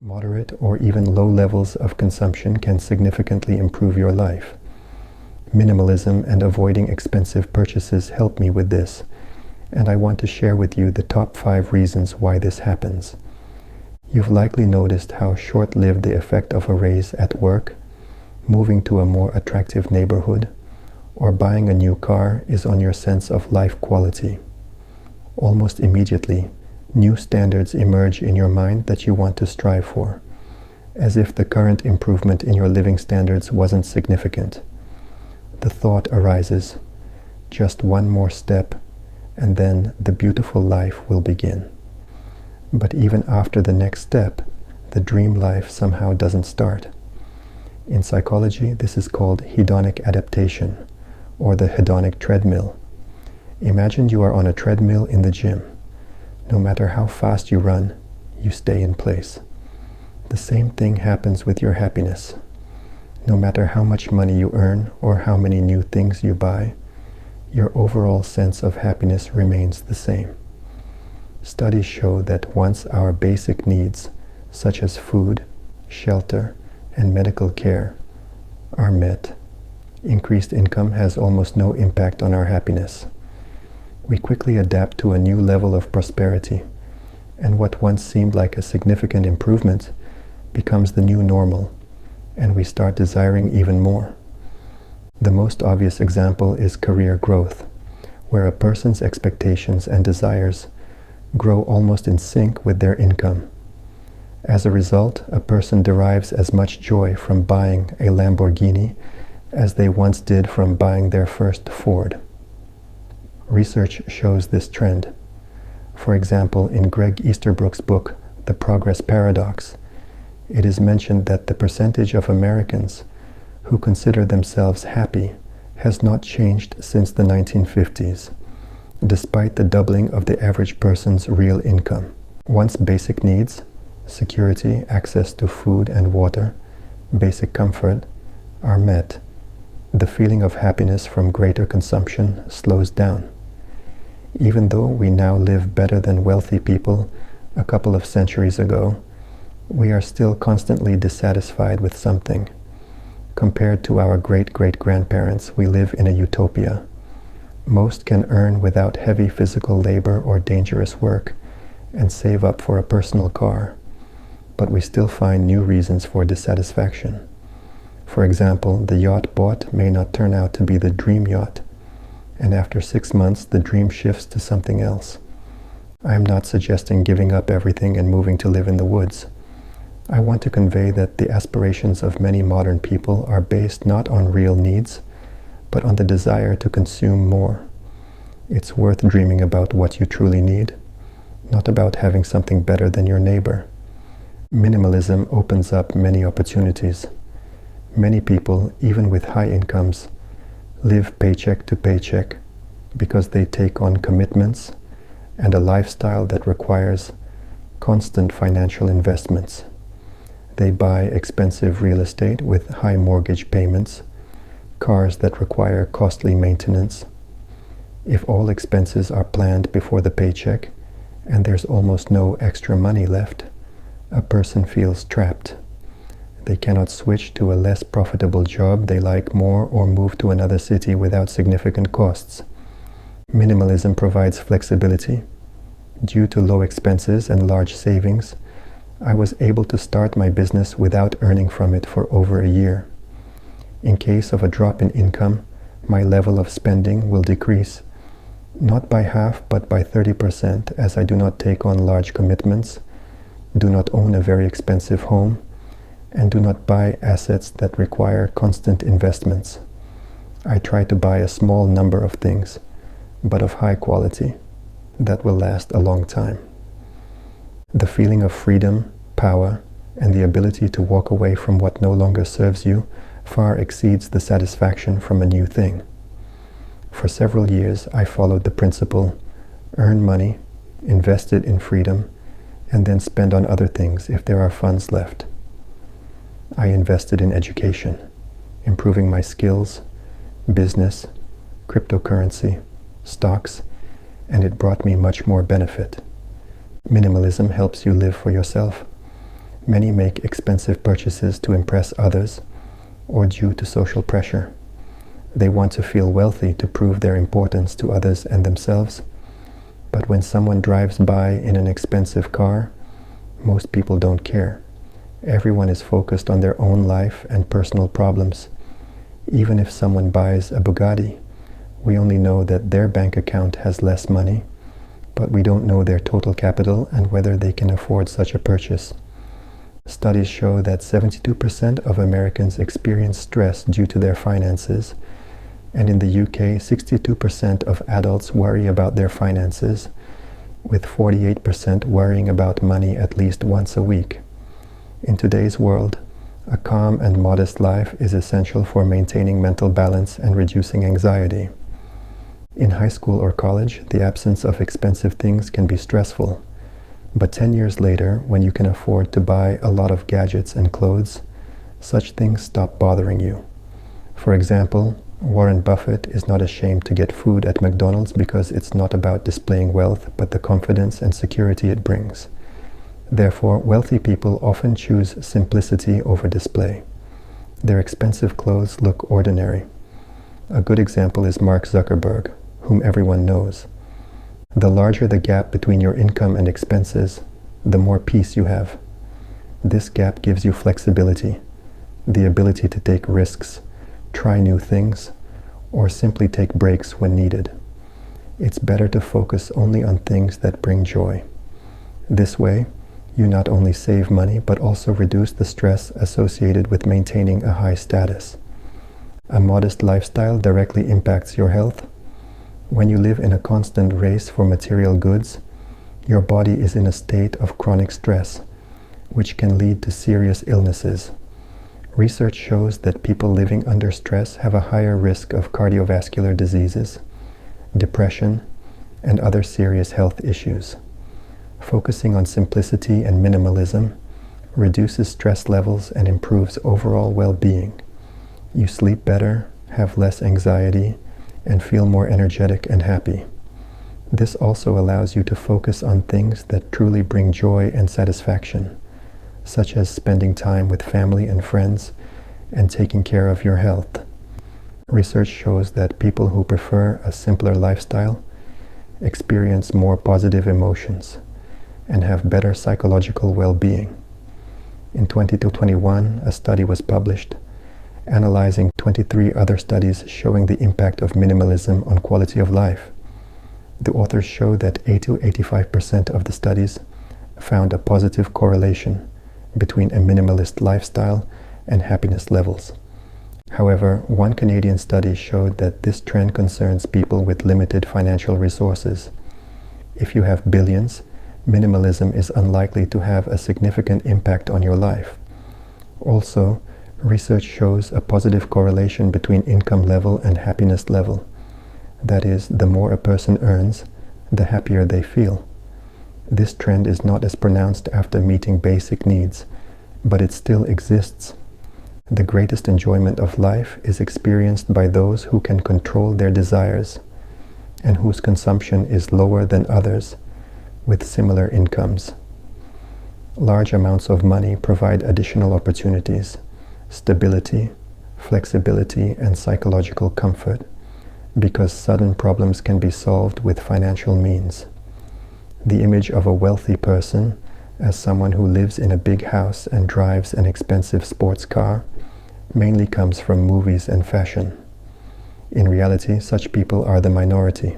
Moderate or even low levels of consumption can significantly improve your life. Minimalism and avoiding expensive purchases help me with this, and I want to share with you the top 5 reasons why this happens. You've likely noticed how short-lived the effect of a raise at work, moving to a more attractive neighborhood, or buying a new car is on your sense of life quality. Almost immediately, new standards emerge in your mind that you want to strive for, as if the current improvement in your living standards wasn't significant. The thought arises, just one more step, and then the beautiful life will begin. But even after the next step, the dream life somehow doesn't start. In psychology, this is called hedonic adaptation, or the hedonic treadmill. Imagine you are on a treadmill in the gym. No matter how fast you run, you stay in place. The same thing happens with your happiness. No matter how much money you earn or how many new things you buy, your overall sense of happiness remains the same. Studies show that once our basic needs, such as food, shelter, and medical care, are met, increased income has almost no impact on our happiness. We quickly adapt to a new level of prosperity, and what once seemed like a significant improvement becomes the new normal, and we start desiring even more. The most obvious example is career growth, where a person's expectations and desires grow almost in sync with their income. As a result, a person derives as much joy from buying a Lamborghini as they once did from buying their first Ford. Research shows this trend. For example, in Greg Easterbrook's book, The Progress Paradox, it is mentioned that the percentage of Americans who consider themselves happy has not changed since the 1950s, despite the doubling of the average person's real income. Once basic needs, security, access to food and water, basic comfort, are met, the feeling of happiness from greater consumption slows down. Even though we now live better than wealthy people a couple of centuries ago, we are still constantly dissatisfied with something. Compared to our great-great-grandparents, we live in a utopia. Most can earn without heavy physical labor or dangerous work and save up for a personal car, but we still find new reasons for dissatisfaction. For example, the yacht bought may not turn out to be the dream yacht, and after 6 months the dream shifts to something else. I am not suggesting giving up everything and moving to live in the woods. I want to convey that the aspirations of many modern people are based not on real needs, but on the desire to consume more. It's worth dreaming about what you truly need, not about having something better than your neighbor. Minimalism opens up many opportunities. Many people, even with high incomes, live paycheck to paycheck because they take on commitments and a lifestyle that requires constant financial investments. They buy expensive real estate with high mortgage payments, cars that require costly maintenance. If all expenses are planned before the paycheck and there's almost no extra money left, a person feels trapped. They cannot switch to a less profitable job they like more or move to another city without significant costs. Minimalism provides flexibility. Due to low expenses and large savings, I was able to start my business without earning from it for over a year. In case of a drop in income, my level of spending will decrease, not by half but by 30%, as I do not take on large commitments, do not own a very expensive home, and do not buy assets that require constant investments. I try to buy a small number of things, but of high quality, that will last a long time. The feeling of freedom, power, and the ability to walk away from what no longer serves you far exceeds the satisfaction from a new thing. For several years, I followed the principle, earn money, invest it in freedom, and then spend on other things if there are funds left. I invested in education, improving my skills, business, cryptocurrency, stocks, and it brought me much more benefit. Minimalism helps you live for yourself. Many make expensive purchases to impress others or due to social pressure. They want to feel wealthy to prove their importance to others and themselves. But when someone drives by in an expensive car, most people don't care. Everyone is focused on their own life and personal problems. Even if someone buys a Bugatti, we only know that their bank account has less money, but we don't know their total capital and whether they can afford such a purchase. Studies show that 72% of Americans experience stress due to their finances, and in the UK, 62% of adults worry about their finances, with 48% worrying about money at least once a week. In today's world, a calm and modest life is essential for maintaining mental balance and reducing anxiety. In high school or college, the absence of expensive things can be stressful. But 10 years later, when you can afford to buy a lot of gadgets and clothes, such things stop bothering you. For example, Warren Buffett is not ashamed to get food at McDonald's because it's not about displaying wealth, but the confidence and security it brings. Therefore, wealthy people often choose simplicity over display. Their expensive clothes look ordinary. A good example is Mark Zuckerberg, whom everyone knows. The larger the gap between your income and expenses, the more peace you have. This gap gives you flexibility, the ability to take risks, try new things, or simply take breaks when needed. It's better to focus only on things that bring joy. This way, you not only save money, but also reduce the stress associated with maintaining a high status. A modest lifestyle directly impacts your health. When you live in a constant race for material goods, your body is in a state of chronic stress, which can lead to serious illnesses. Research shows that people living under stress have a higher risk of cardiovascular diseases, depression, and other serious health issues. Focusing on simplicity and minimalism reduces stress levels and improves overall well-being. You sleep better, have less anxiety, and feel more energetic and happy. This also allows you to focus on things that truly bring joy and satisfaction, such as spending time with family and friends and taking care of your health. Research shows that people who prefer a simpler lifestyle experience more positive emotions and have better psychological well-being. In 2021, a study was published analyzing 23 other studies showing the impact of minimalism on quality of life. The authors show that 80–85% of the studies found a positive correlation between a minimalist lifestyle and happiness levels. However, one Canadian study showed that this trend concerns people with limited financial resources. If you have billions, minimalism is unlikely to have a significant impact on your life. Also, research shows a positive correlation between income level and happiness level. That is, the more a person earns, the happier they feel. This trend is not as pronounced after meeting basic needs, but it still exists. The greatest enjoyment of life is experienced by those who can control their desires and whose consumption is lower than others with similar incomes. Large amounts of money provide additional opportunities, stability, flexibility, and psychological comfort, because sudden problems can be solved with financial means. The image of a wealthy person as someone who lives in a big house and drives an expensive sports car mainly comes from movies and fashion. In reality, such people are the minority.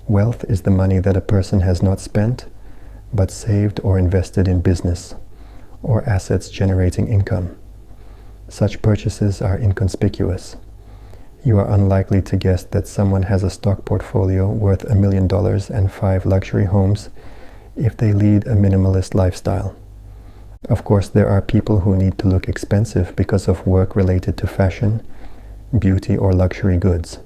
Wealth is the money that a person has not spent, but saved or invested in business, or assets generating income. Such purchases are inconspicuous. You are unlikely to guess that someone has a stock portfolio worth $1 million and 5 luxury homes if they lead a minimalist lifestyle. Of course, there are people who need to look expensive because of work related to fashion, beauty, or luxury goods.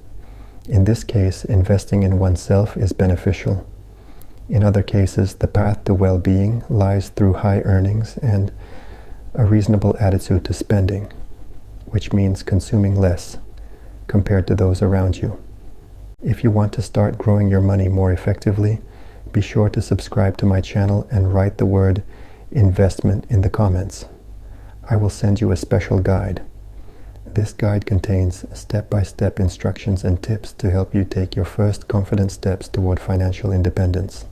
In this case, investing in oneself is beneficial. In other cases, the path to well-being lies through high earnings and a reasonable attitude to spending, which means consuming less compared to those around you. If you want to start growing your money more effectively, be sure to subscribe to my channel and write the word investment in the comments. I will send you a special guide. This guide contains step-by-step instructions and tips to help you take your first confident steps toward financial independence.